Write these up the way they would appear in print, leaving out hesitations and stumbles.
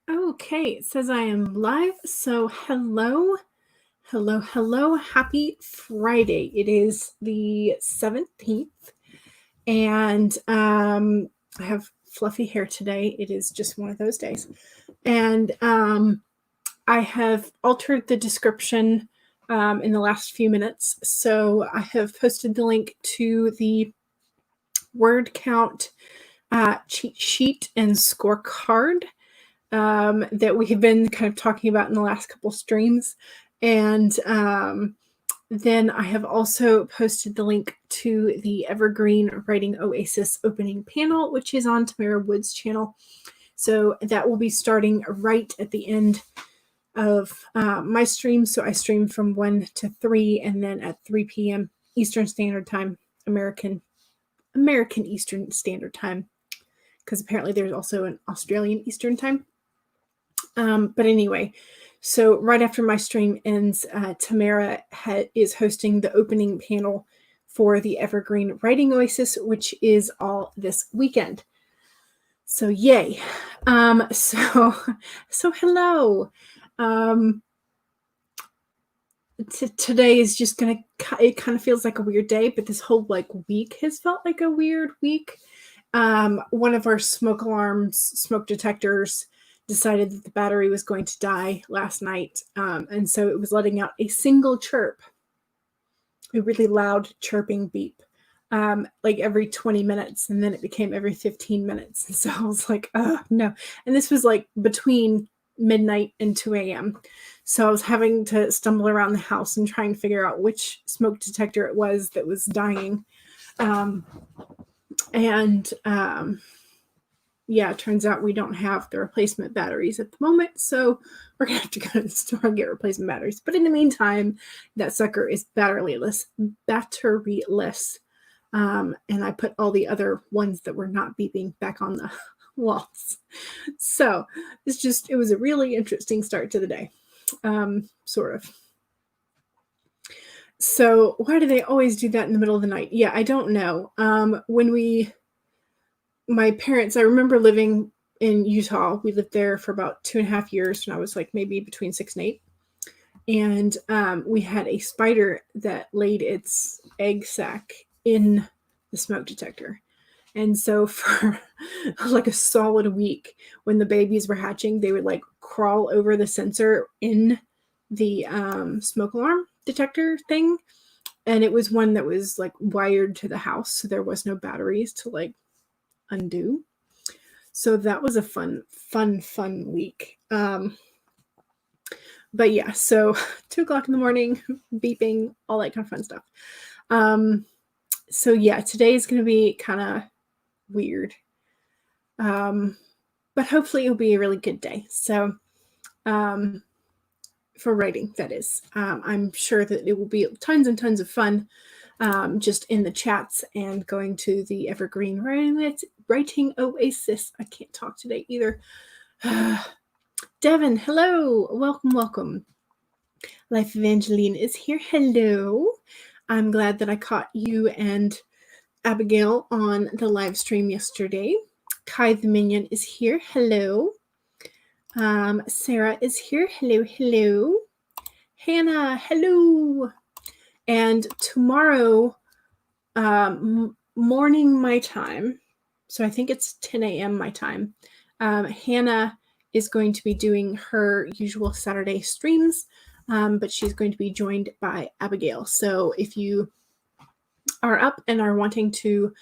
Okay, it says I am live. So hello, happy Friday. It is the 17th, and I have fluffy hair today. It is just one of those days. And I have altered the description in the last few minutes. So I have posted the link to the word count cheat sheet and scorecard that we have been kind of talking about in the last couple streams. And then I have also posted the link to the Evergreen Writing Oasis opening panel, which is on Tamara Wood's channel. So that will be starting right at the end of my stream. So I stream from 1 to 3, and then at 3 p.m. Eastern Standard Time, American Eastern Standard Time, because apparently there's also an Australian Eastern Time. But anyway, so right after my stream ends, Tamara is hosting the opening panel for the Evergreen Writing Oasis, which is all this weekend. So yay. So hello. Today is just it kind of feels like a weird day, but this whole week has felt like a weird week. One of our smoke detectors decided that the battery was going to die last night. And so it was letting out a single chirp, a really loud chirping beep, every 20 minutes. And then it became every 15 minutes. And so I was like, oh, no. And this was between midnight and 2 a.m. So I was having to stumble around the house and try and figure out which smoke detector it was that was dying. Yeah, it turns out we don't have the replacement batteries at the moment, so we're going to have to go to the store and get replacement batteries. But in the meantime, that sucker is batteryless. And I put all the other ones that were not beeping back on the walls. So it was a really interesting start to the day, sort of. So why do they always do that in the middle of the night? Yeah, I don't know. My parents, I remember living in Utah. We lived there for about 2.5 years when I was maybe between 6 and 8. And we had a spider that laid its egg sac in the smoke detector. And so for a solid week, when the babies were hatching, they would crawl over the sensor in the smoke alarm detector thing. And it was one that was wired to the house, so there was no batteries to undo. So that was a fun week. But yeah, so 2 o'clock in the morning, beeping, all that kind of fun stuff. So yeah, today is going to be kind of weird. But hopefully it'll be a really good day. So for writing, that is. I'm sure that it will be tons and tons of fun. Just in the chats and going to the Evergreen Writing Oasis. I can't talk today either. Devin, hello. Welcome. Life Evangeline is here. Hello. I'm glad that I caught you and Abigail on the live stream yesterday. Kai the Minion is here. Hello. Sarah is here. Hello. Hannah, hello. And tomorrow morning my time, so I think it's 10 a.m. my time, Hannah is going to be doing her usual Saturday streams, but she's going to be joined by Abigail. So if you are up and are wanting to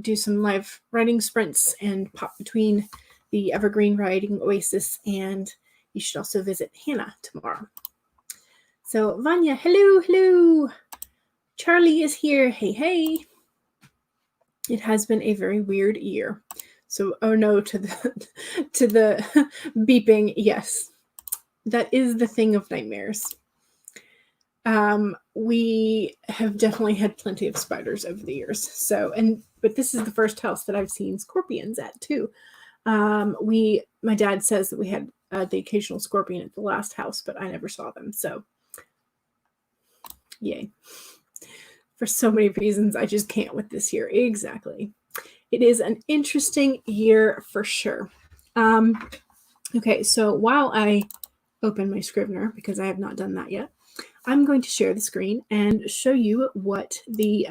do some live writing sprints and pop between the Evergreen Writing Oasis, and you should also visit Hannah tomorrow. So Vanya, hello. Charlie is here. Hey. It has been a very weird year. So, oh no, to the beeping. Yes, that is the thing of nightmares. We have definitely had plenty of spiders over the years. So, but this is the first house that I've seen scorpions at too. My dad says that we had the occasional scorpion at the last house, but I never saw them. So, yay. For so many reasons, I just can't with this year. Exactly. It is an interesting year for sure. Okay, so while I open my Scrivener, because I have not done that yet, I'm going to share the screen and show you what the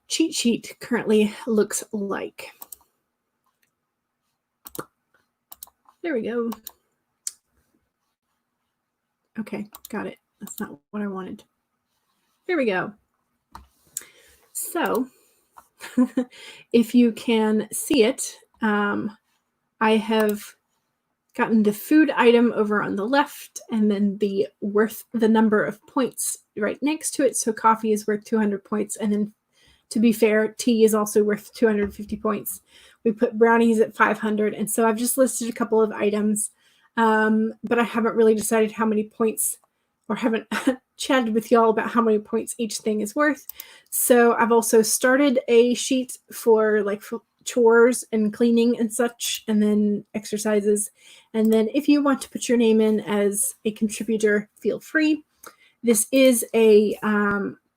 cheat sheet currently looks like. There we go. Okay, got it. That's not what I wanted. There we go. So if you can see it, I have gotten the food item over on the left, and then the number of points right next to it. So coffee is worth 200 points, and then to be fair, tea is also worth 250 points. We put brownies at 500, and so I've just listed a couple of items, but I haven't really decided how many points, or haven't chatted with y'all about how many points each thing is worth. So I've also started a sheet for chores and cleaning and such, and then exercises. And then if you want to put your name in as a contributor, feel free. This is a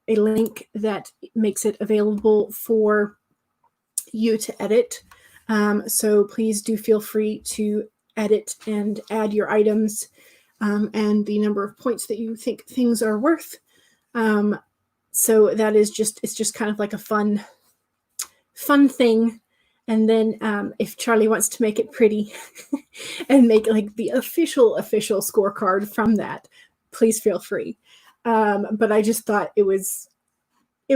link that makes it available for you to edit. So please do feel free to edit and add your items and the number of points that you think things are worth. So that is it's just kind of like a fun thing. And then if Charlie wants to make it pretty and make like the official scorecard from that, please feel free. But I just thought it was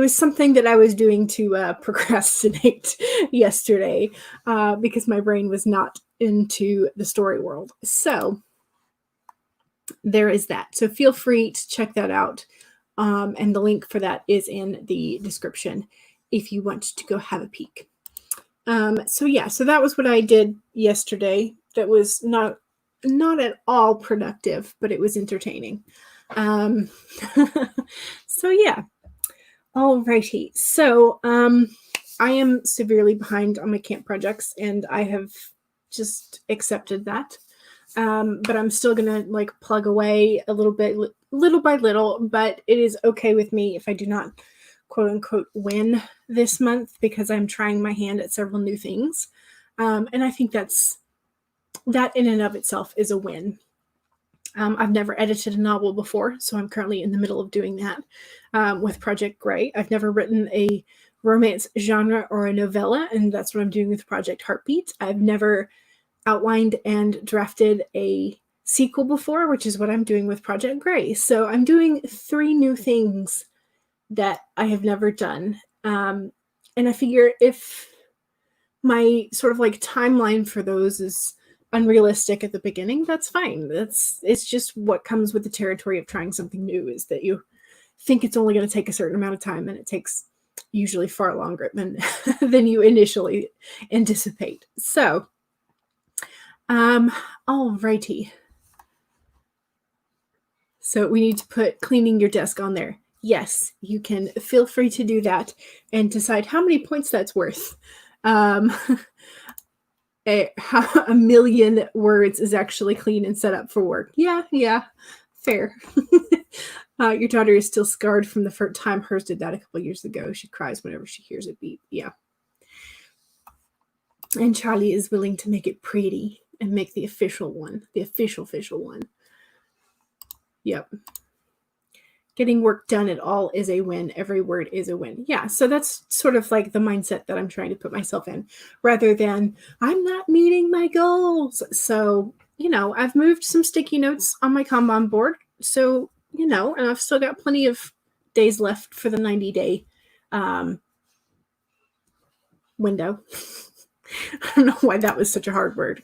something that I was doing to procrastinate yesterday because my brain was not into the story world. So there is that. So feel free to check that out. And the link for that is in the description if you want to go have a peek. So yeah, so that was what I did yesterday. That was not at all productive, but it was entertaining. So yeah. Alrighty. So I am severely behind on my camp projects, and I have just accepted that. But I'm still gonna plug away a little bit, little by little, but it is okay with me if I do not quote unquote win this month, because I'm trying my hand at several new things. And I think that in and of itself is a win. I've never edited a novel before, so I'm currently in the middle of doing that with Project Gray. I've never written a romance genre or a novella, and that's what I'm doing with Project Heartbeat. I've never outlined and drafted a sequel before, which is what I'm doing with Project Gray. So I'm doing 3 new things that I have never done. And I figure if my sort of timeline for those is unrealistic at the beginning, that's fine. It's just what comes with the territory of trying something new, is that you think it's only going to take a certain amount of time, and it takes usually far longer than than you initially anticipate. So alrighty. So we need to put cleaning your desk on there. Yes, you can feel free to do that and decide how many points that's worth. A million words is actually clean and set up for work. Yeah, fair. Your daughter is still scarred from the first time hers did that a couple years ago. She cries whenever she hears it beep. Yeah. And Charlie is willing to make it pretty and make the official one, the official one. Yep. Getting work done at all is a win. Every word is a win. Yeah, so that's sort of like the mindset that I'm trying to put myself in, rather than I'm not meeting my goals. So, I've moved some sticky notes on my Kanban board. So, and I've still got plenty of days left for the 90-day window. I don't know why that was such a hard word.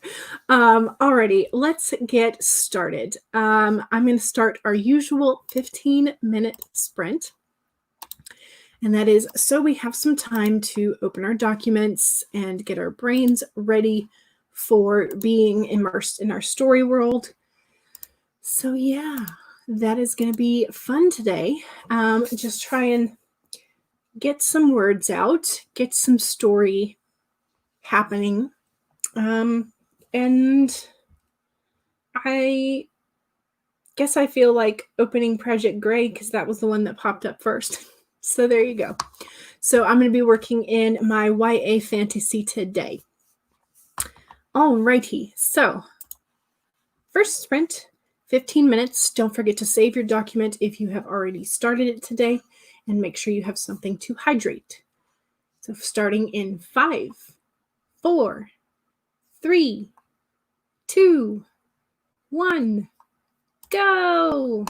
Alrighty, let's get started. I'm going to start our usual 15-minute sprint. And that is so we have some time to open our documents and get our brains ready for being immersed in our story world. So yeah, that is going to be fun today. Just try and get some words out, get some story happening. And I guess I feel like opening Project Gray because that was the one that popped up first. So there you go. So I'm going to be working in my YA fantasy today. Alrighty, so first sprint, 15 minutes. Don't forget to save your document if you have already started it today, and make sure you have something to hydrate. So starting in 5, 4, 3, 2, 1, go!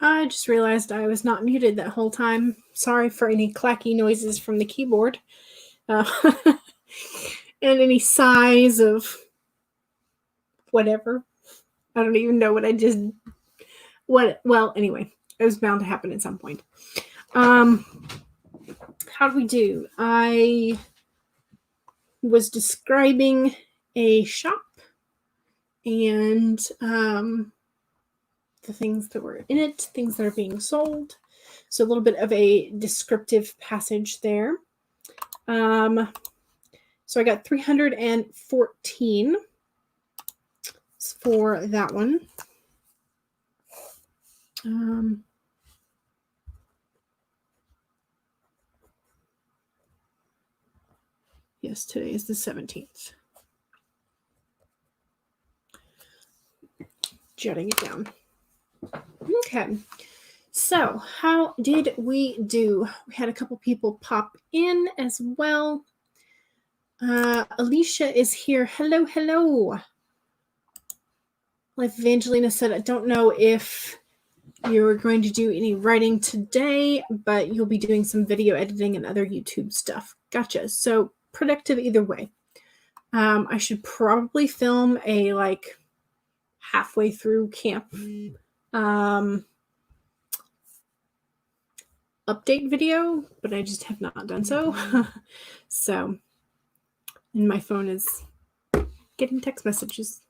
I just realized I was not muted that whole time. Sorry for any clacky noises from the keyboard. And any sighs of whatever. I don't even know what I just... Well, anyway, it was bound to happen at some point. How do we do? I was describing a shop and the things that were in it, things that are being sold. So a little bit of a descriptive passage there. So I got 314 for that one. Yes, today is the 17th. Jotting it down. Okay, so how did we do? We had a couple people pop in as well. Alicia is here. Hello, hello. Like Evangelina said, I don't know if you're going to do any writing today, but you'll be doing some video editing and other YouTube stuff. Gotcha. So productive either way. I should probably film a like halfway through camp update video, but I just have not done so. So, and my phone is getting text messages.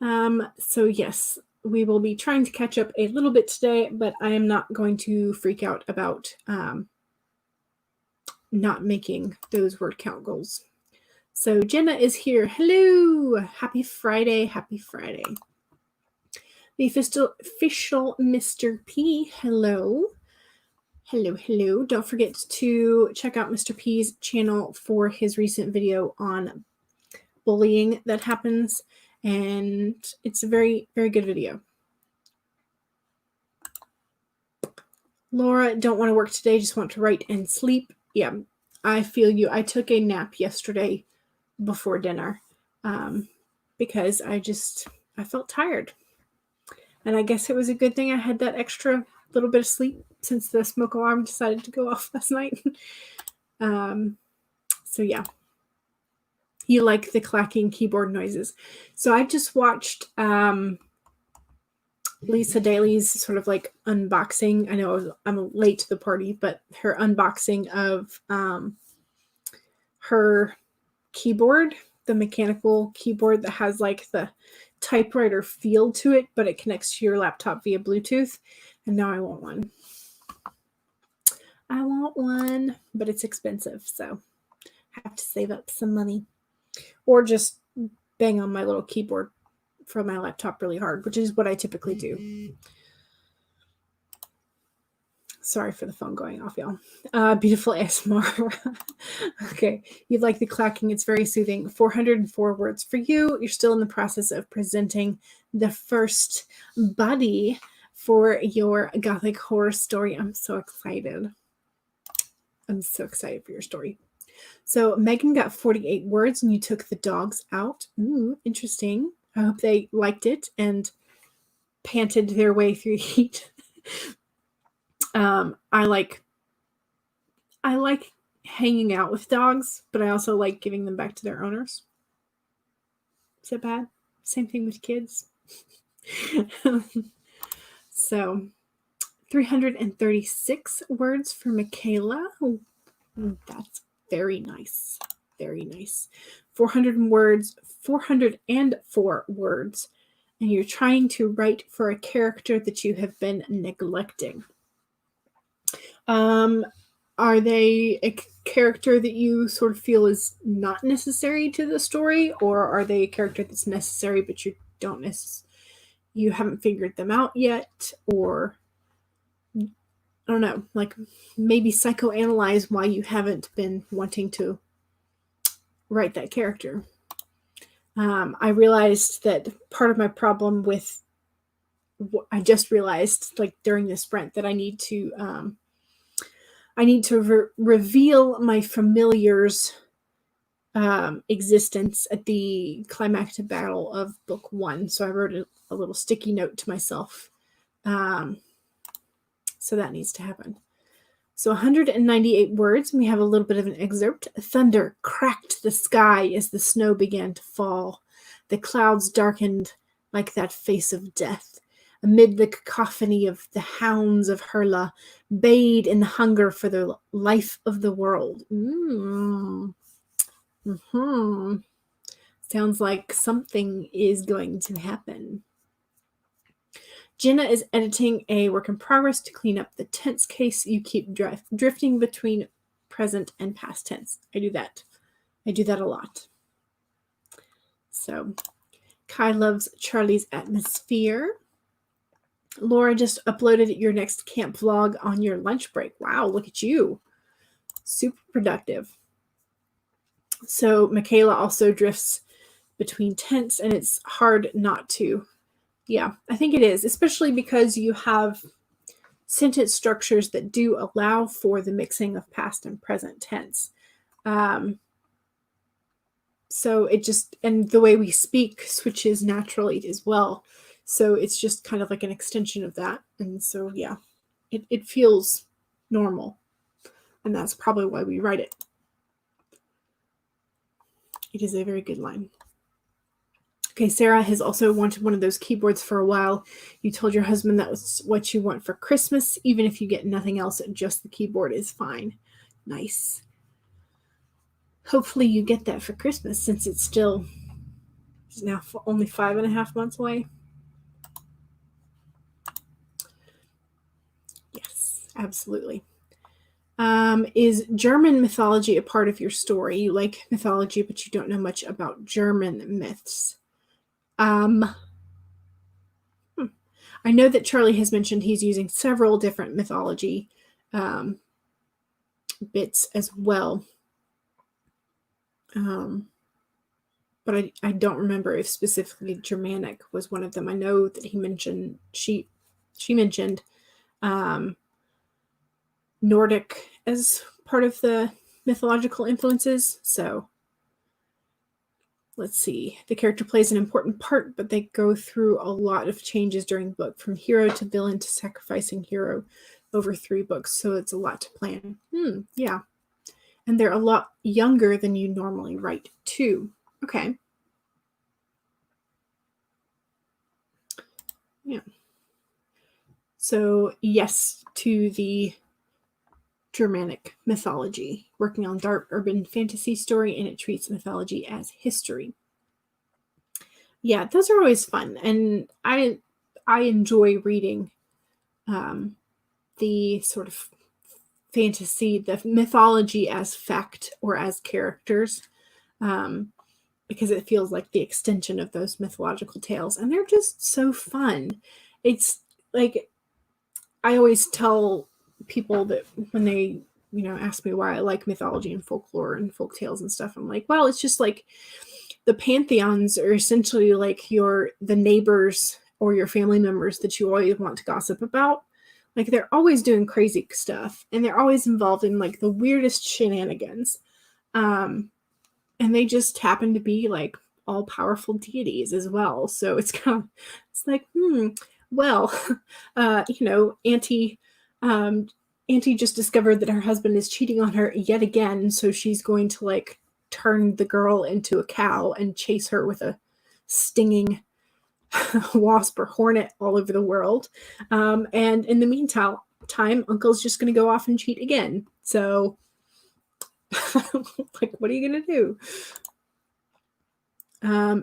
So yes, we will be trying to catch up a little bit today, but I am not going to freak out about not making those word count goals. So Jenna is here. Hello. Happy Friday. Happy Friday. The official Mr. P. Hello. Hello, hello. Don't forget to check out Mr. P's channel for his recent video on bullying that happens. And it's a very, very good video. Laura, don't want to work today. Just want to write and sleep. Yeah, I feel you. I took a nap yesterday before dinner because I felt tired. And I guess it was a good thing I had that extra little bit of sleep since the smoke alarm decided to go off last night. So yeah. You like the clacking keyboard noises. So I just watched Lisa Daly's sort of like unboxing. I know I'm late to the party, but her unboxing of her keyboard, the mechanical keyboard that has like the typewriter feel to it, but it connects to your laptop via Bluetooth. And now I want one. I want one, but it's expensive, so I have to save up some money. Or just bang on my little keyboard from my laptop really hard, which is what I typically do. Sorry for the phone going off, y'all. Beautiful ASMR. Okay, you like the clacking. It's very soothing. 404 words for you. You're still in the process of presenting the first body for your Gothic horror story. I'm so excited. I'm so excited for your story. So Megan got 48 words and you took the dogs out. Ooh, interesting. I hope they liked it and panted their way through heat. I like hanging out with dogs, but I also like giving them back to their owners. Is that bad? Same thing with kids. So 336 words for Michaela. That's very nice. Very nice. 404 words. And you're trying to write for a character that you have been neglecting. Are they a character that you sort of feel is not necessary to the story, or are they a character that's necessary but you haven't figured them out yet, or I don't know, like maybe psychoanalyze why you haven't been wanting to write that character. I realized that part of my problem with I just realized like during this sprint that I need to reveal my familiar's existence at the climactic battle of book 1. So I wrote a little sticky note to myself So that needs to happen. So 198 words. And we have a little bit of an excerpt. Thunder cracked the sky as the snow began to fall. The clouds darkened like that face of death. Amid the cacophony of the hounds of Hurla, bayed in the hunger for the life of the world. Sounds like something is going to happen. Jenna is editing a work in progress to clean up the tense case. You keep drifting between present and past tense. I do that. I do that a lot. So, Kai loves Charlie's atmosphere. Laura just uploaded your next camp vlog on your lunch break. Wow, look at you. Super productive. So, Michaela also drifts between tense, and it's hard not to. Yeah, I think it is, especially because you have sentence structures that do allow for the mixing of past and present tense. So it just, and the way we speak switches naturally as well. So it's just kind of like an extension of that. And so, yeah, it feels normal. And that's probably why we write it. It is a very good line. Okay, Sarah has also wanted one of those keyboards for a while. You told your husband that was what you want for Christmas. Even if you get nothing else, just the keyboard is fine. Nice. Hopefully you get that for Christmas, since it's now only 5.5 months away. Yes, absolutely. Is German mythology a part of your story? You like mythology, but you don't know much about German myths. I know that Charlie has mentioned he's using several different mythology bits as well. But I don't remember if specifically Germanic was one of them. I know that he mentioned, she mentioned Nordic as part of the mythological influences. So let's see. The character plays an important part, but they go through a lot of changes during the book, from hero to villain to sacrificing hero over 3 books. So it's a lot to plan. Yeah. And they're a lot younger than you normally write, too. Okay. Yeah. So, yes to the Germanic mythology, working on dark urban fantasy story, and it treats mythology as history. Yeah, those are always fun, and I enjoy reading the sort of fantasy, the mythology as fact or as characters, because it feels like the extension of those mythological tales, and they're just so fun. It's like, I always tell people that when they, ask me why I like mythology and folklore and folk tales and stuff, I'm like, well, it's just like the pantheons are essentially like the neighbors or your family members that you always want to gossip about. Like, they're always doing crazy stuff, and they're always involved in like the weirdest shenanigans. And they just happen to be like all powerful deities as well. So it's like, well, Auntie just discovered that her husband is cheating on her yet again. So she's going to like turn the girl into a cow and chase her with a stinging wasp or hornet all over the world. And in the meantime, Uncle's just going to go off and cheat again. So like, what are you going to do?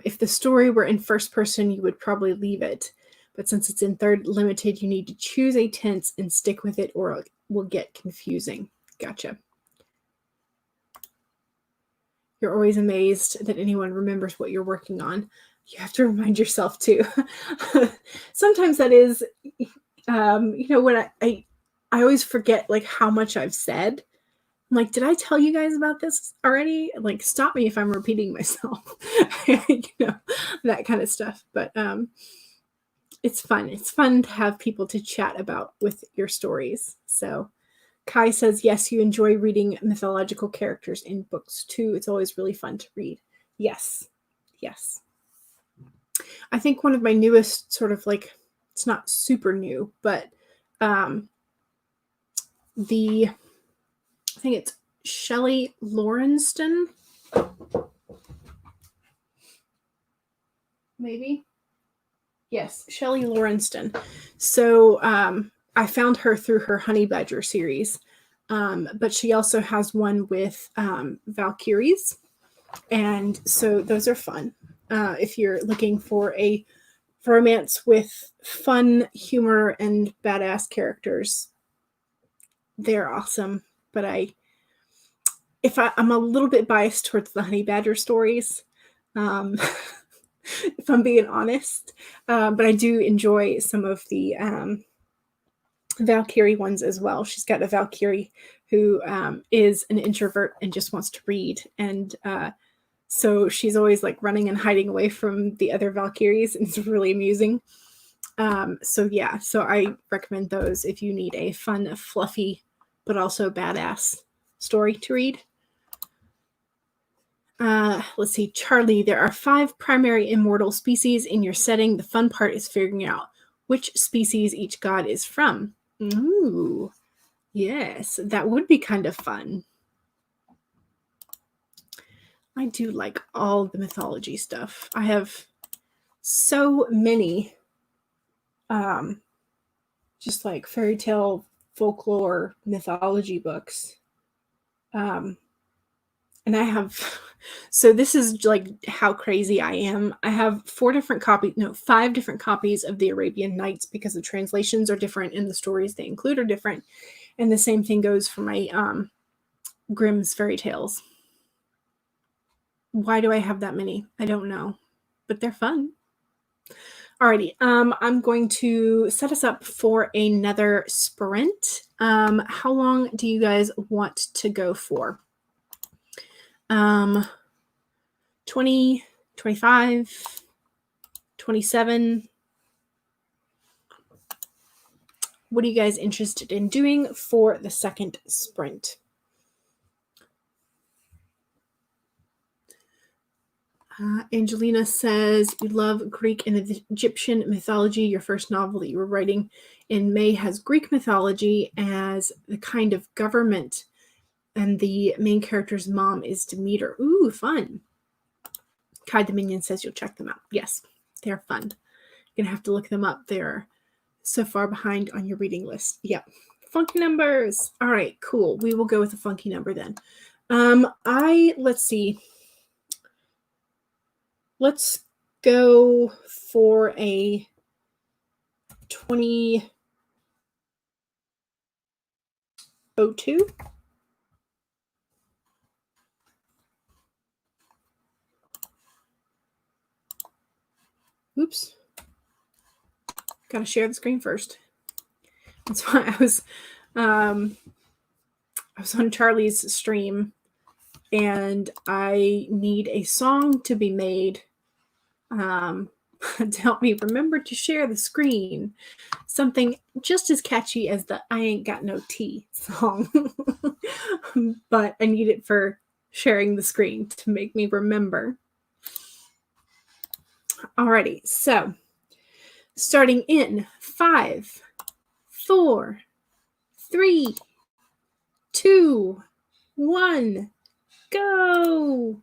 If the story were in first person, you would probably leave it. But since it's in third limited, you need to choose a tense and stick with it, or it will get confusing. Gotcha. You're always amazed that anyone remembers what you're working on. You have to remind yourself too. Sometimes that is, when I always forget like how much I've said. I'm like, did I tell you guys about this already? Like, stop me if I'm repeating myself, that kind of stuff. But it's fun. It's fun to have people to chat about with your stories. So Kai says, yes, you enjoy reading mythological characters in books too. It's always really fun to read. Yes. Yes. I think one of my newest sort of like It's not super new, but I think it's Shelley Lawrenston, maybe. Yes, Shelley Lawrenston. So I found her through her Honey Badger series, but she also has one with Valkyries, and so those are fun. If you're looking for a romance with fun humor and badass characters, they're awesome. But I'm a little bit biased towards the Honey Badger stories, if I'm being honest. But I do enjoy some of the Valkyrie ones as well. She's got a Valkyrie who is an introvert and just wants to read. And so she's always like running and hiding away from the other Valkyries. And it's really amusing. So yeah, so I recommend those if you need a fun, fluffy, but also badass story to read. Let's see, Charlie, there are 5 primary immortal species in your setting. The fun part is figuring out which species each god is from. Ooh, yes, that would be kind of fun. I do like all the mythology stuff. I have so many just like fairy tale, folklore, mythology books. And I have, so this is like how crazy I am. I have 5 different copies of the Arabian Nights because the translations are different and the stories they include are different. And the same thing goes for my Grimm's fairy tales. Why do I have that many? I don't know, but they're fun. Alrighty, I'm going to set us up for another sprint. How long do you guys want to go for? 20, 25, 27. What are you guys interested in doing for the second sprint? Angelina says, you love Greek and Egyptian mythology. Your first novel that you were writing in May has Greek mythology as the kind of government, and the main character's mom is Demeter. Ooh, fun. Kai Dominion says you'll check them out. Yes, they're fun. You're going to have to look them up. They're so far behind on your reading list. Yep. Funky numbers. All right, cool. We will go with a funky number then. Let's see. Let's go for a 2002. Oops. Gotta share the screen first. That's why I was on Charlie's stream and I need a song to be made to help me remember to share the screen. Something just as catchy as the I Ain't Got No Tea song. But I need it for sharing the screen to make me remember. Alrighty, so starting in 5, 4, 3, 2, 1, go!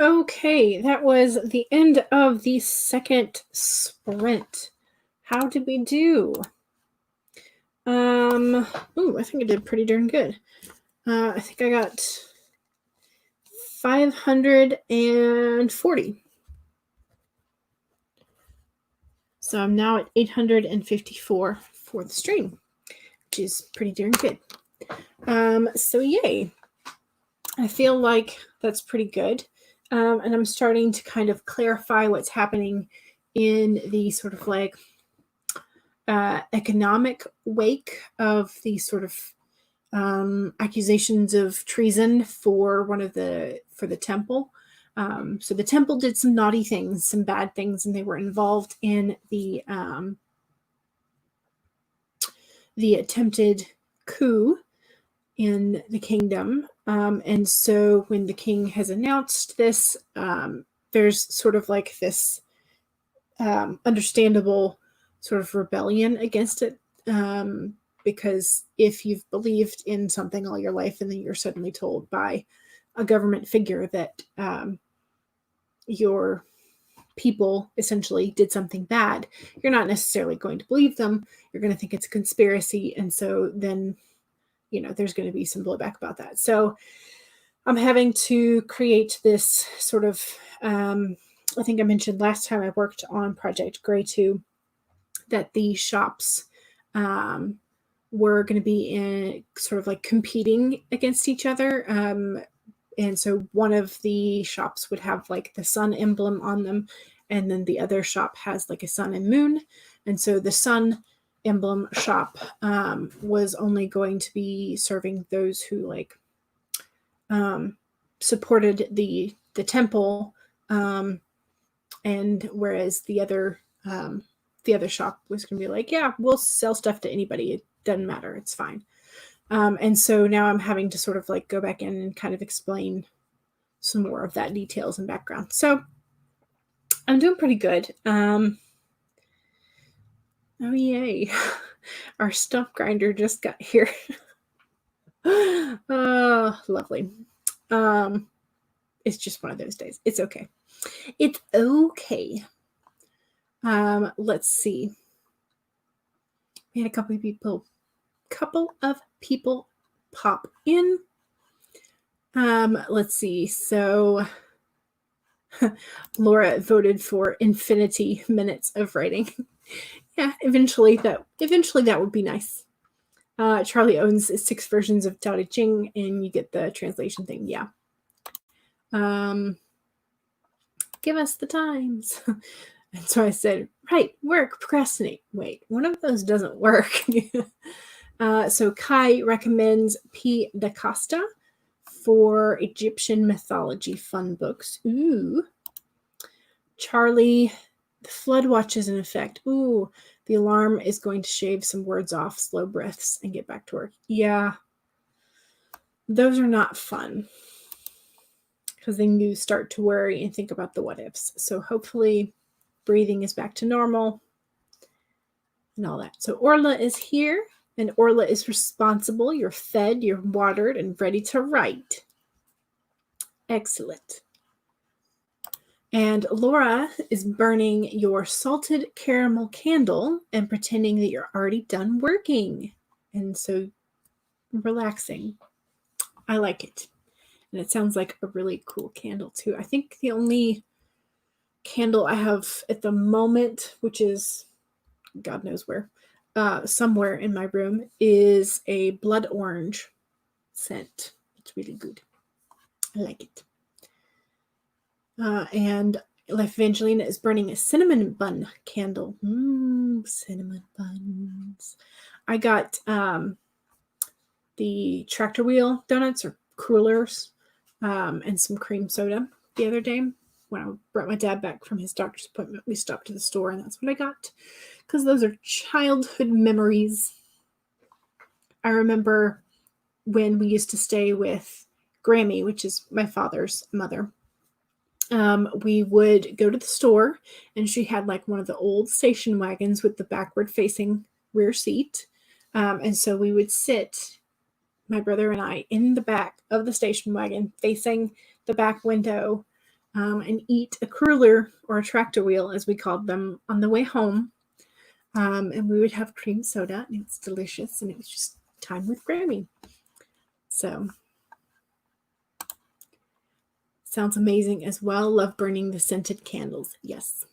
Okay, that was the end of the second sprint. How did we do? I think I did pretty darn good. I think I got 540. So I'm now at 854 for the stream, which is pretty darn good. So yay. I feel like that's pretty good. And I'm starting to kind of clarify what's happening in the sort of like economic wake of the sort of accusations of treason for the temple. So the temple did some naughty things, some bad things, and they were involved in the attempted coup in the kingdom. And so when the king has announced this, there's sort of like this understandable sort of rebellion against it. Because if you've believed in something all your life and then you're suddenly told by a government figure that your people essentially did something bad, you're not necessarily going to believe them. You're going to think it's a conspiracy. And so then, there's going to be some blowback about that. So I'm having to create this sort of, I think I mentioned last time I worked on Project Gray 2, that the shops were going to be in sort of like competing against each other. And so one of the shops would have like the sun emblem on them, and then the other shop has like a sun and moon. And so the sun emblem shop was only going to be serving those who like supported the temple, and whereas the other shop was going to be like, yeah, we'll sell stuff to anybody. It doesn't matter. It's fine. And so now I'm having to sort of like go back in and kind of explain some more of that details and background. So I'm doing pretty good. Oh, yay. Our stump grinder just got here. Oh, lovely. It's just one of those days. It's okay. It's okay. Let's see. We had a couple of people pop in. Let's see. So Laura voted for infinity minutes of writing. Yeah, eventually that would be nice. Charlie owns 6 versions of Tao Te Ching, and you get the translation thing. Yeah. Give us the times. And so I said, right, work, procrastinate. Wait, one of those doesn't work. So Kai recommends P. da Costa for Egyptian mythology fun books. Ooh. Charlie, the flood watch is in effect. Ooh, the alarm is going to shave some words off, slow breaths, and get back to work. Yeah, those are not fun, because then you start to worry and think about the what ifs. So hopefully breathing is back to normal and all that. So Orla is here, and Orla is responsible. You're fed, you're watered, and ready to write. Excellent. And Laura is burning your salted caramel candle and pretending that you're already done working. And so relaxing. I like it. And it sounds like a really cool candle too. I think the only candle I have at the moment, which is God knows where, somewhere in my room, is a blood orange scent. It's really good. I like it. And Life Evangelina is burning a cinnamon bun candle. Cinnamon buns. I got the tractor wheel donuts or crullers and some cream soda the other day when I brought my dad back from his doctor's appointment. We stopped to the store, and that's what I got, because those are childhood memories. I remember when we used to stay with Grammy, which is my father's mother. We would go to the store, and she had like one of the old station wagons with the backward facing rear seat. And so we would sit, my brother and I, in the back of the station wagon facing the back window, and eat a cruller or a tractor wheel, as we called them, on the way home. And we would have cream soda, and it was delicious, and it was just time with Grammy. So, sounds amazing as well. Love burning the scented candles. Yes.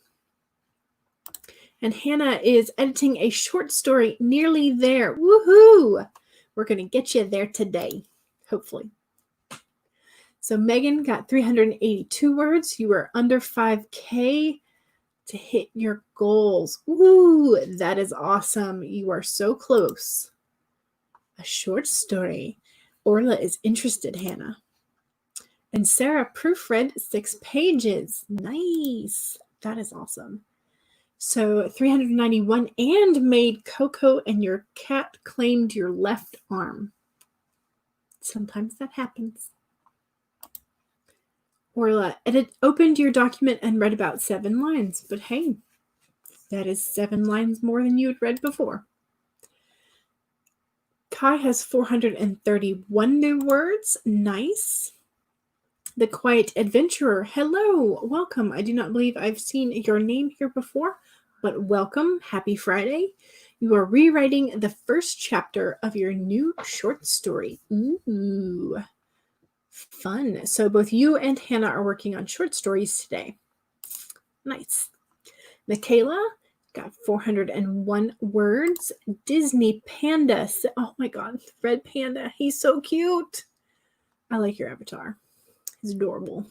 And Hannah is editing a short story, nearly there. Woohoo! We're going to get you there today, hopefully. So Megan got 382 words. You were under 5K to hit your goals. Woo! That is awesome. You are so close. A short story. Orla is interested, Hannah. And Sarah proofread 6 pages. Nice. That is awesome. So 391 and made Coco and your cat claimed your left arm. Sometimes that happens. Orla opened your document and read about 7 lines. But hey, that is 7 lines more than you had read before. Kai has 431 new words. Nice. The Quiet Adventurer. Hello. Welcome. I do not believe I've seen your name here before, but welcome. Happy Friday. You are rewriting the first chapter of your new short story. Ooh. Fun. So both you and Hannah are working on short stories today. Nice. Michaela got 401 words. Disney Panda. Oh my God. Red Panda. He's so cute. I like your avatar. He's adorable.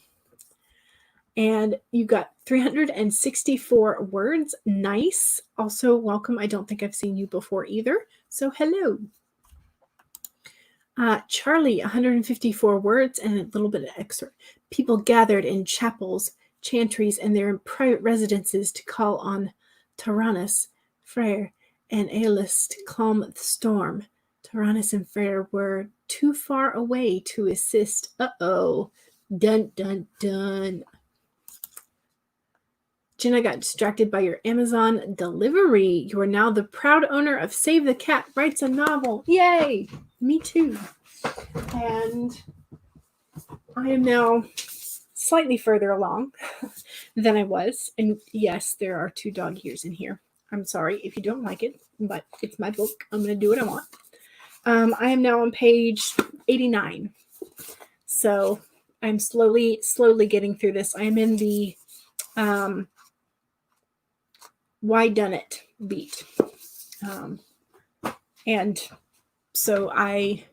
And you got 364 words. Nice. Also, welcome. I don't think I've seen you before either. So hello. Charlie, 154 words and a little bit of excerpt. People gathered in chapels, chantries, and their private residences to call on Tyrannus, Freyr, and Aeolus to calm the storm. Tyrannus and Freyr were too far away to assist. Uh-oh. Dun, dun, dun. Jenna got distracted by your Amazon delivery. You are now the proud owner of Save the Cat Writes a Novel. Yay! Me too. And I am now slightly further along than I was. And yes, there are 2 dog ears in here. I'm sorry if you don't like it, but it's my book. I'm going to do what I want. I am now on page 89. So I'm slowly getting through this. I am in the why done it beat. And so I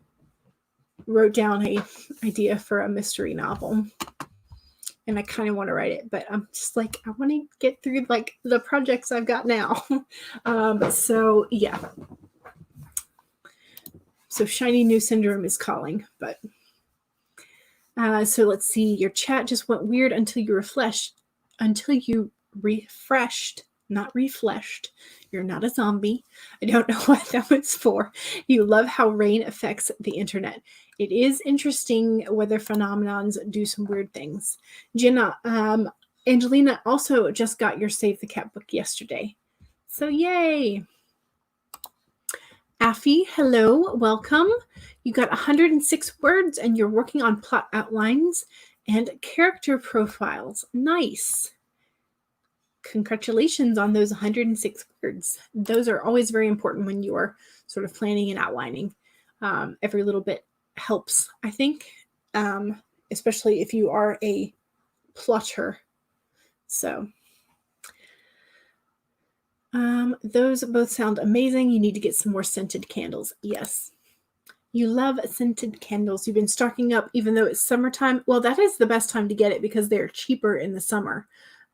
wrote down a idea for a mystery novel. And I kind of want to write it, but I'm just like, I want to get through like the projects I've got now. So yeah. So Shiny New Syndrome is calling, but so let's see. Your chat just went weird until you refreshed, not refleshed. You're not a zombie. I don't know what that was for. You love how rain affects the internet. It is interesting weather phenomenons do some weird things. Jenna, Angelina also just got your Save the Cat book yesterday. So yay. Affy, hello, welcome. You got 106 words and you're working on plot outlines and character profiles. Nice. Congratulations on those 106 words. Those are always very important when you are sort of planning and outlining. Every little bit helps, I think, especially if you are a plotter. So those both sound amazing. You need to get some more scented candles. Yes. You love scented candles. You've been stocking up even though it's summertime. Well, that is the best time to get it because they're cheaper in the summer.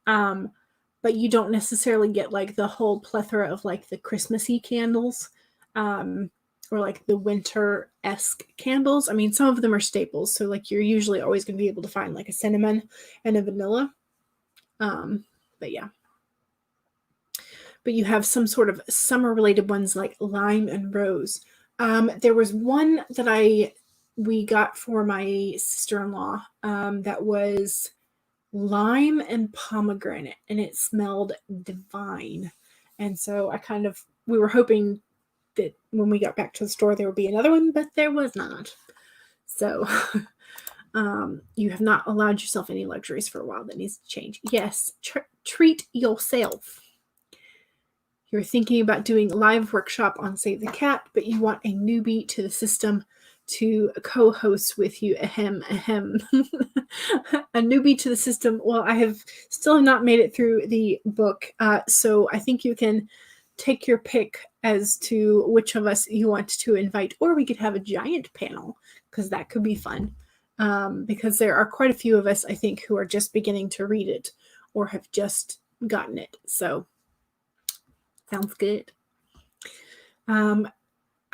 But you don't necessarily get like the whole plethora of like the Christmassy candles or like the winter-esque candles. I mean, some of them are staples. So like you're usually always going to be able to find like a cinnamon and a vanilla. But yeah. But you have some sort of summer-related ones like lime and rose. There was one that we got for my sister-in-law that was lime and pomegranate, and it smelled divine. And so we were hoping that when we got back to the store there would be another one, but there was not. So You have not allowed yourself any luxuries for a while. That needs to change. Yes, treat yourself. You're thinking about doing a live workshop on Save the Cat, but you want a newbie to the system to co-host with you. Ahem, ahem. A newbie to the system. Well, I have still not made it through the book, so I think you can take your pick as to which of us you want to invite, or we could have a giant panel, because that could be fun. Because there are quite a few of us, I think, who are just beginning to read it or have just gotten it. So sounds good.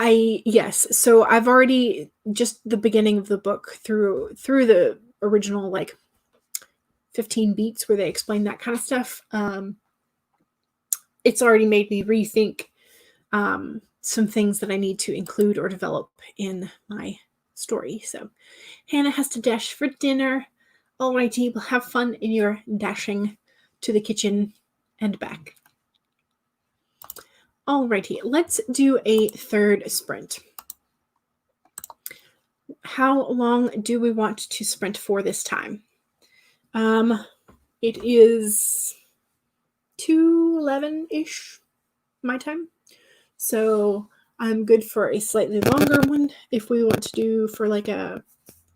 Yes, so I've already just the beginning of the book through the original like 15 beats where they explain that kind of stuff. It's already made me rethink some things that I need to include or develop in my story. So Hannah has to dash for dinner. Alrighty, well, have fun in your dashing to the kitchen and back. Alrighty, let's do a third sprint. How long do we want to sprint for this time? It is 2:11-ish my time. So I'm good for a slightly longer one if we want to do for like a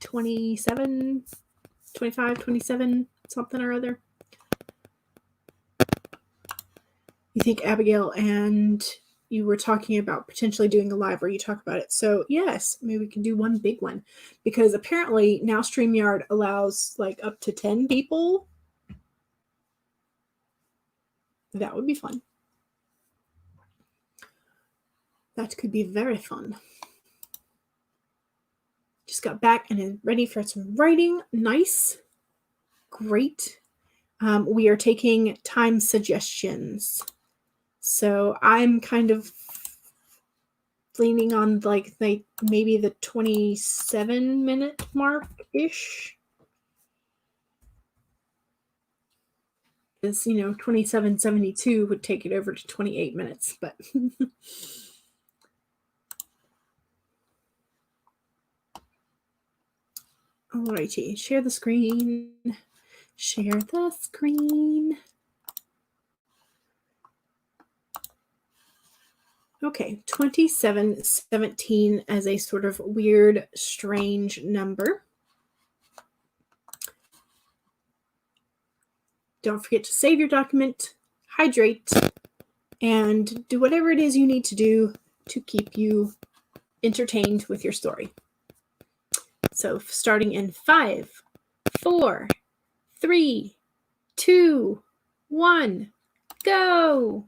27, 25, 27, something or other. You think Abigail and you were talking about potentially doing a live where you talk about it. So yes, maybe we can do one big one, because apparently now StreamYard allows like up to 10 people. That would be fun. That could be very fun. Just got back and is ready for some writing. Nice. Great. We are taking time suggestions. So I'm kind of leaning on like maybe the 27-minute mark-ish. Because, 27:72 would take it over to 28 minutes, but alrighty, share the screen. Share the screen. Okay, 2717 as a sort of weird, strange number. Don't forget to save your document, hydrate, and do whatever it is you need to do to keep you entertained with your story. So starting in 5, 4, 3, 2, 1, go!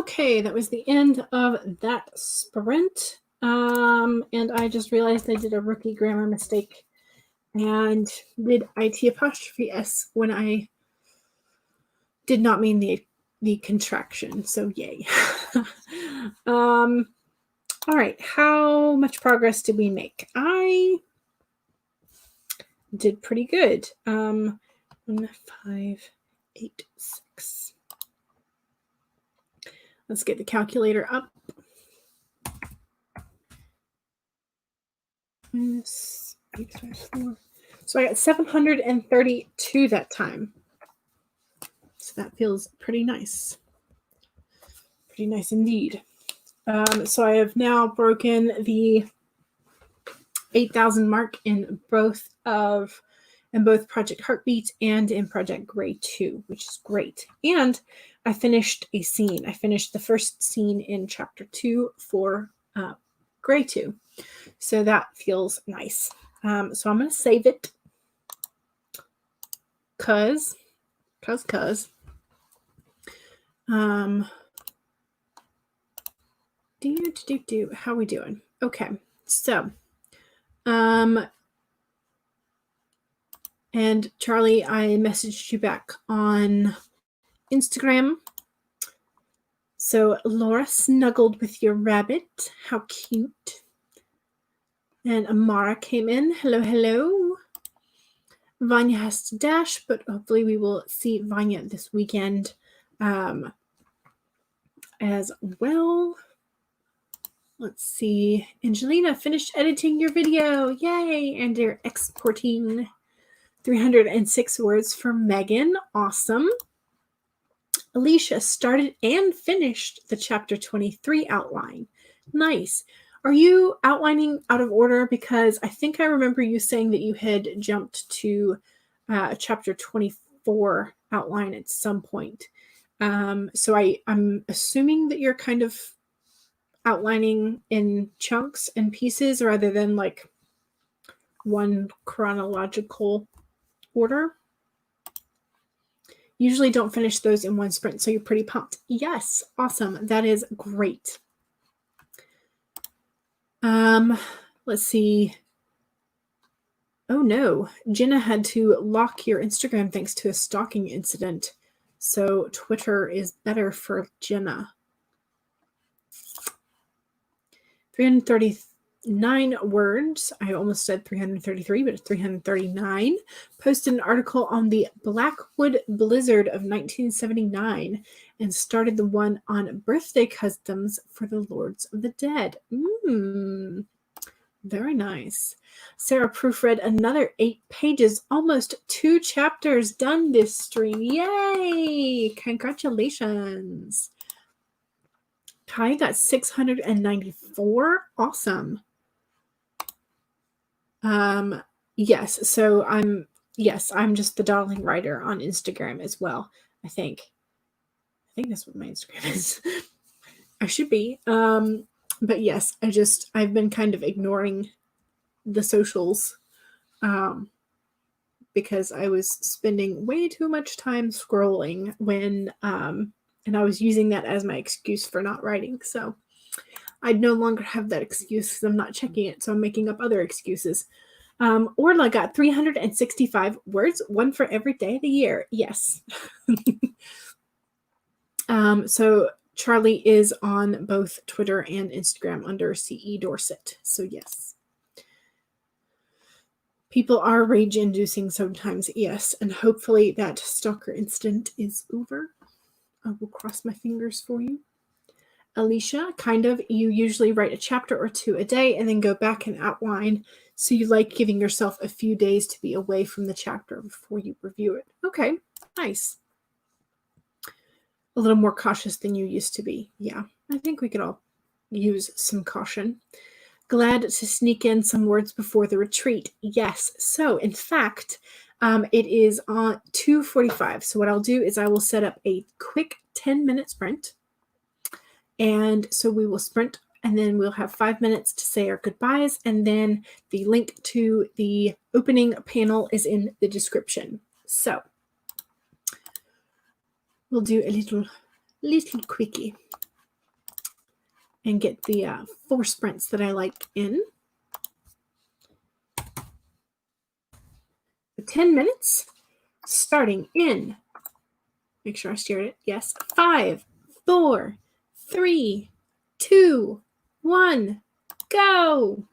Okay, that was the end of that sprint. And I just realized I did a rookie grammar mistake and did IT''S when I did not mean the contraction. So yay. All right, how much progress did we make? I did pretty good. 1, 5, 8, 6. Let's get the calculator up. So I got 732 that time. So that feels pretty nice. Pretty nice indeed. So I have now broken the 8,000 mark in both Project Heartbeat and in Project Gray 2, which is great. And I finished a scene. I finished the first scene in Chapter 2 for Gray 2. So that feels nice. So I'm going to save it because how are we doing? Okay, so and Charlie, I messaged you back on Instagram. So Laura snuggled with your rabbit. How cute. And Amara came in. Hello, hello. Vanya has to dash, but hopefully we will see Vanya this weekend as well. Let's see. Angelina finished editing your video. Yay. And you're exporting 306 words for Megan. Awesome. Alicia started and finished the Chapter 23 outline. Nice. Are you outlining out of order? Because I think I remember you saying that you had jumped to Chapter 24 outline at some point. So I'm assuming that you're kind of outlining in chunks and pieces rather than like one chronological order. Usually don't finish those in one sprint, so you're pretty pumped. Yes, awesome. That is great. Let's see. Oh no, Jenna had to lock your Instagram thanks to a stalking incident. So Twitter is better for Jenna. 339 words. I almost said 333, but it's 339. Posted an article on the Blackwood Blizzard of 1979 and started the one on birthday customs for the Lords of the Dead. Very nice. Sarah proofread another 8 pages, almost 2 chapters done this stream. Yay! Congratulations. Kai got 694. Awesome. Yes, so I'm just the Dawdling writer on Instagram as well. I think that's what my Instagram is. I should be. But yes, I've been kind of ignoring the socials because I was spending way too much time scrolling when and I was using that as my excuse for not writing. So I no longer have that excuse because I'm not checking it. So I'm making up other excuses. Orla got 365 words, one for every day of the year. Yes. So Charlie is on both Twitter and Instagram under CE Dorset. So yes. People are rage-inducing sometimes, yes. And hopefully that stalker incident is over. I will cross my fingers for you. Alicia, kind of. You usually write a chapter or 2 a day and then go back and outline. So you like giving yourself a few days to be away from the chapter before you review it. Okay, nice. A little more cautious than you used to be. Yeah, I think we could all use some caution. Glad to sneak in some words before the retreat. Yes. So, in fact, it is on 2:45. So what I'll do is I will set up a quick 10-minute sprint. And so we will sprint and then we'll have 5 minutes to say our goodbyes. And then the link to the opening panel is in the description. So we'll do a little quickie. and get the 4 sprints that I like in. 10 minutes, starting in, make sure I steered it, yes, 5, 4, 3, 2, 1, go!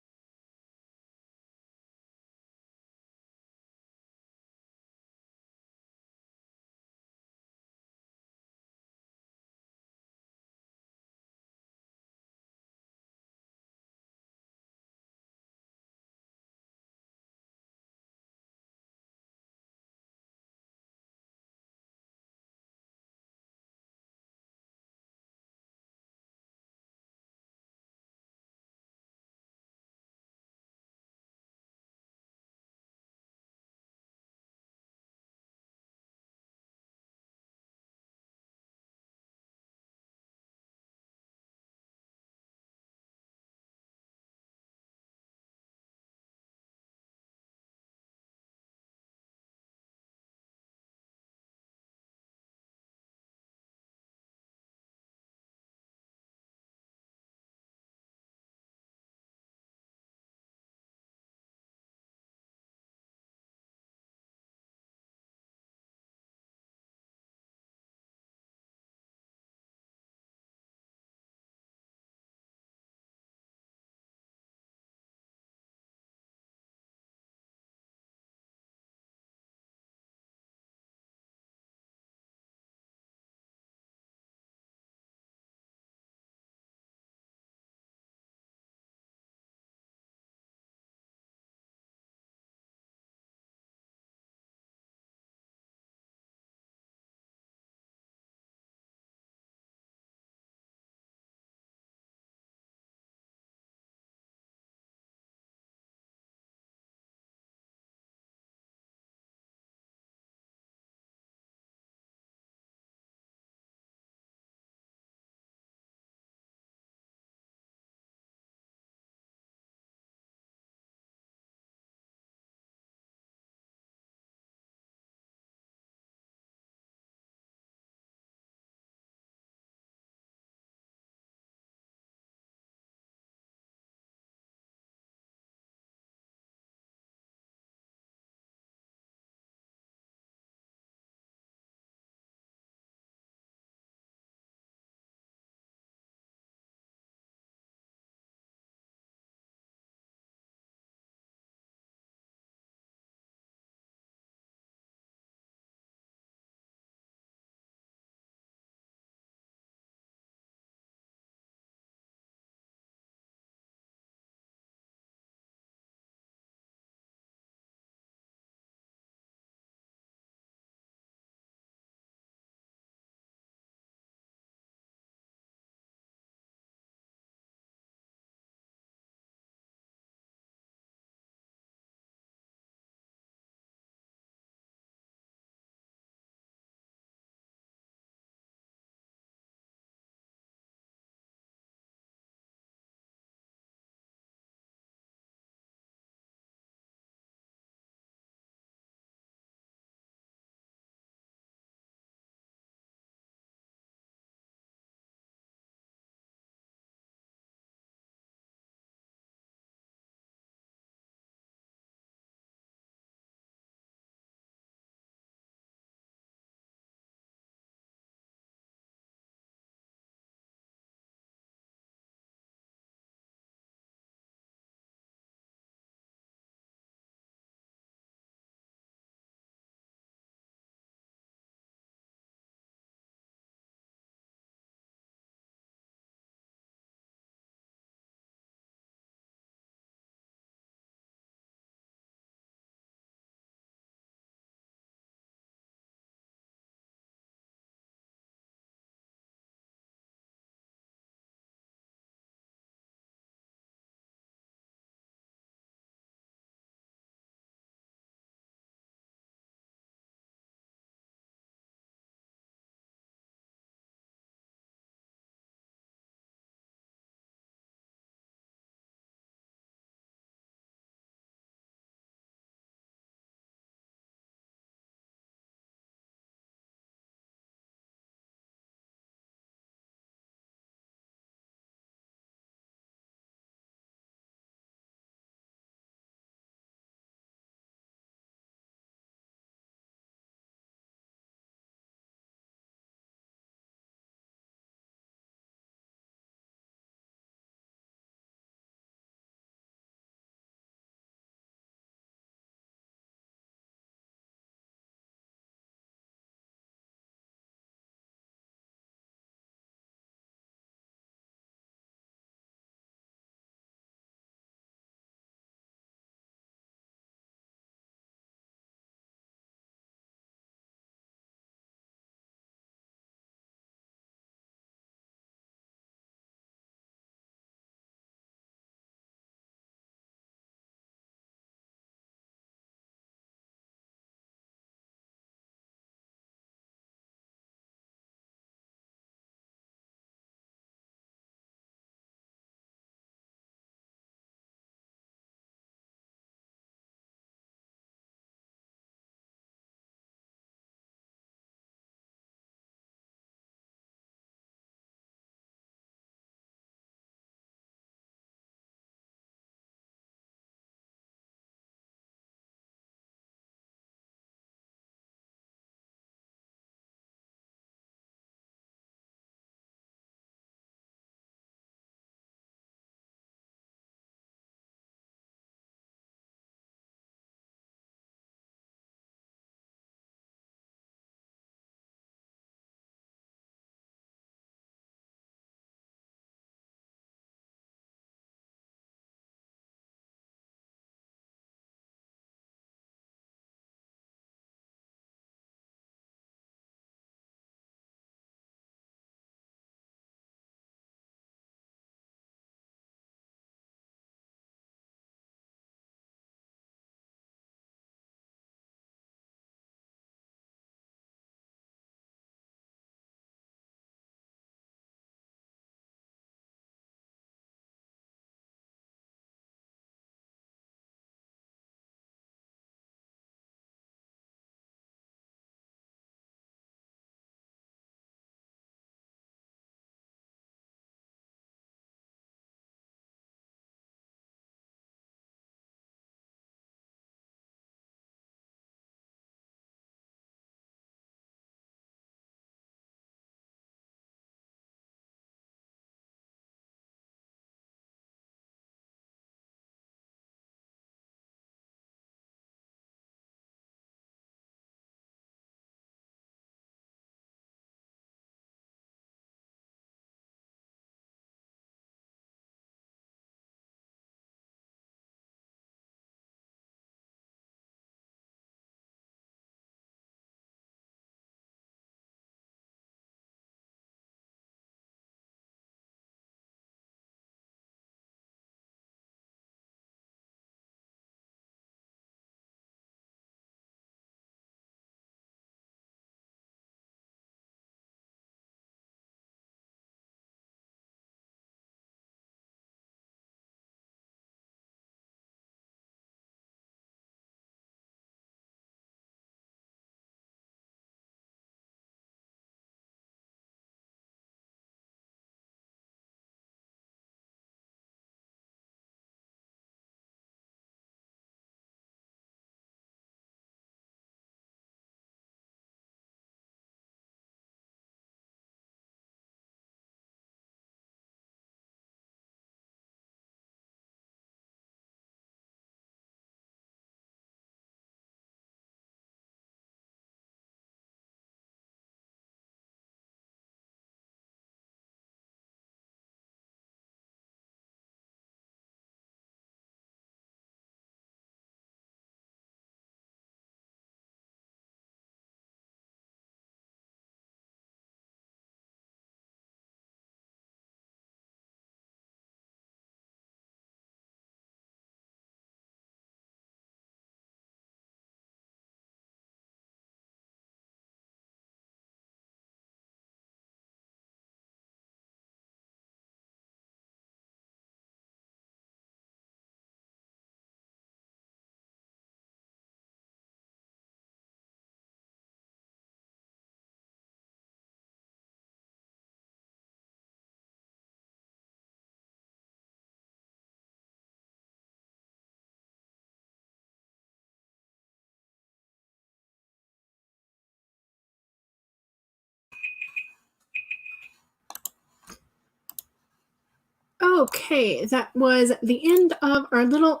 Okay, that was the end of our little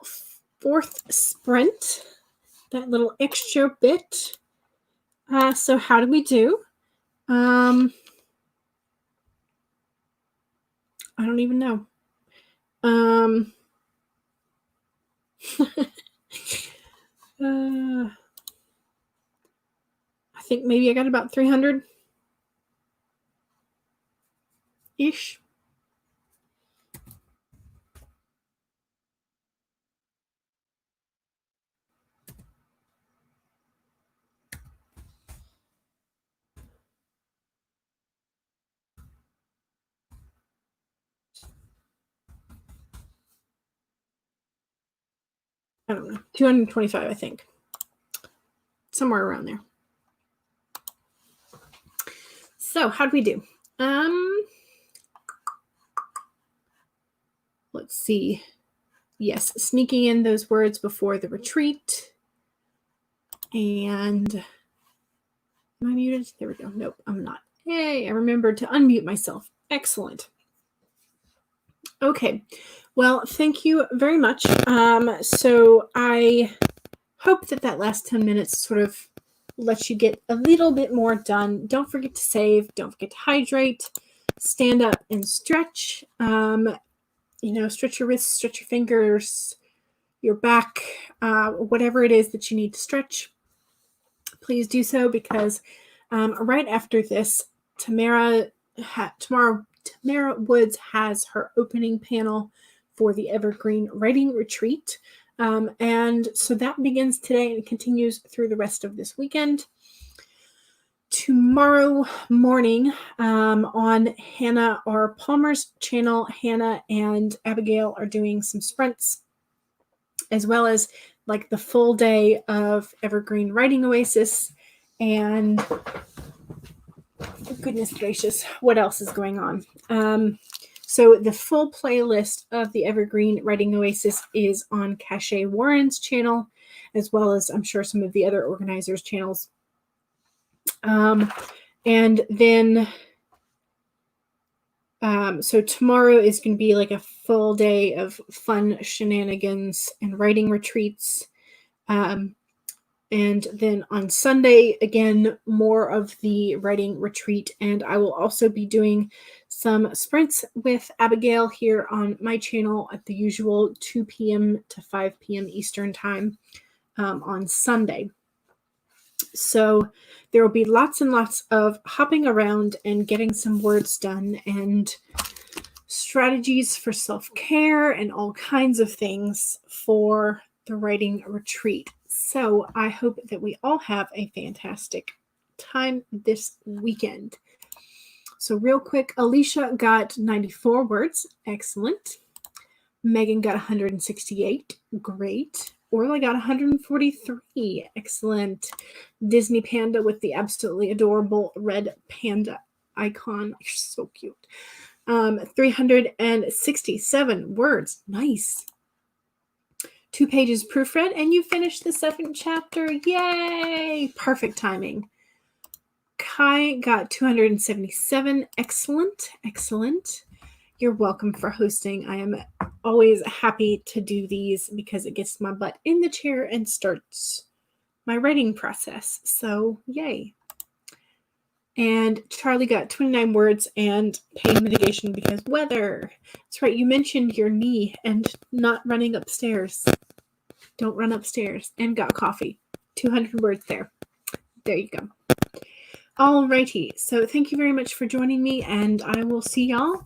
4th sprint, that little extra bit. So how did we do? I don't even know. I think maybe I got about 300-ish. I don't know, 225, I think. Somewhere around there. So how'd we do? Let's see. Yes, sneaking in those words before the retreat. And am I muted? There we go. Nope, I'm not. Yay, I remembered to unmute myself. Excellent. Okay, well, thank you very much. So I hope that last 10 minutes sort of lets you get a little bit more done. Don't forget to save. Don't forget to hydrate. Stand up and stretch. Stretch your wrists, stretch your fingers, your back, whatever it is that you need to stretch. Please do so, because right after this, Tamara Woods has her opening panel for the Evergreen Writing Retreat. And so that begins today and continues through the rest of this weekend. Tomorrow morning on Hannah R. Palmer's channel, Hannah and Abigail are doing some sprints, as well as like the full day of Evergreen Writing Oasis. And goodness gracious, what else is going on? So the full playlist of the Evergreen Writing Oasis is on Cache Warren's channel, as well as I'm sure some of the other organizers' channels. And then, so tomorrow is going to be like a full day of fun shenanigans and writing retreats. And then on Sunday, again, more of the writing retreat. And I will also be doing some sprints with Abigail here on my channel at the usual 2 p.m. to 5 p.m. Eastern time on Sunday. So there will be lots and lots of hopping around and getting some words done, and strategies for self-care and all kinds of things for the writing retreat. So I hope that we all have a fantastic time this weekend. So real quick, Alicia got 94 words. Excellent. Megan got 168. Great. Orla got 143. Excellent. Disney Panda with the absolutely adorable red panda icon. You're so cute. 367 words. Nice. 2 pages proofread, and you finished the 2nd chapter. Yay! Perfect timing. Kai got 277. Excellent. Excellent. You're welcome for hosting. I am always happy to do these because it gets my butt in the chair and starts my writing process. So, yay. And Charlie got 29 words and pain mitigation because weather. That's right. You mentioned your knee and not running upstairs. Don't run upstairs. And got coffee. 200 words there. There you go. Alrighty. So thank you very much for joining me, and I will see y'all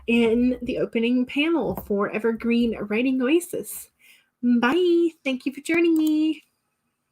in the opening panel for Evergreen Writing Oasis. Bye. Thank you for joining me.